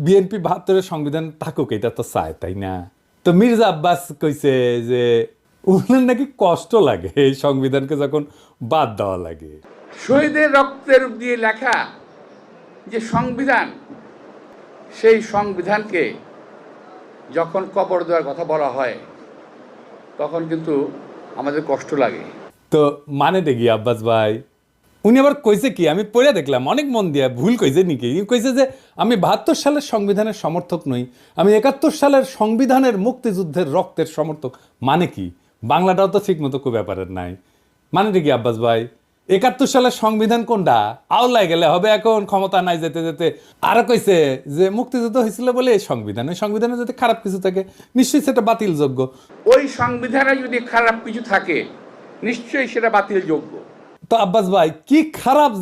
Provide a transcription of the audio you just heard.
BNP ৭২-এর সংবিধান থাকুক, এটা তো চায়, তাই না? তো মির্জা আব্বাস কইছে যে উনার নাকি কষ্ট লাগে এই সংবিধানকে যখন বাদ দেওয়া লাগে। শহীদের রক্তের দিয়ে লেখা যে সংবিধান, সেই সংবিধানকে যখন কবর দেওয়ার কথা বলা হয় তখন কিন্তু আমাদের কষ্ট লাগে। তো মানে দেখি আব্বাস ভাই, উনি আবার কইছে কি, আমি পড়ে দেখলাম অনেক মন দিয়া, ভুল কইছে নাকি? কইছে যে আমি ৭২ সালের সংবিধানের সমর্থক নই, আমি ৭১ সালের সংবিধানের মুক্তিযুদ্ধের রক্তের সমর্থক। মানে কি? বাংলাটাও তো ঠিক মতো খুব ব্যাপারের নাই। মানে দেখি আব্বাস ভাই, ৭১ সালের সংবিধান কোনটা? আওলায় গেলে হবে এখন, ক্ষমতা নাই যেতে যেতে। আরো কইছে যে মুক্তিযুদ্ধ হয়েছিল বলে এই সংবিধান, এই সংবিধানে যদি খারাপ কিছু থাকে নিশ্চয়ই সেটা বাতিলযোগ্য। ওই সংবিধানে যদি খারাপ কিছু থাকে নিশ্চয়ই সেটা বাতিলযোগ্য। তো আব্বাস ভাই, কি খারাপ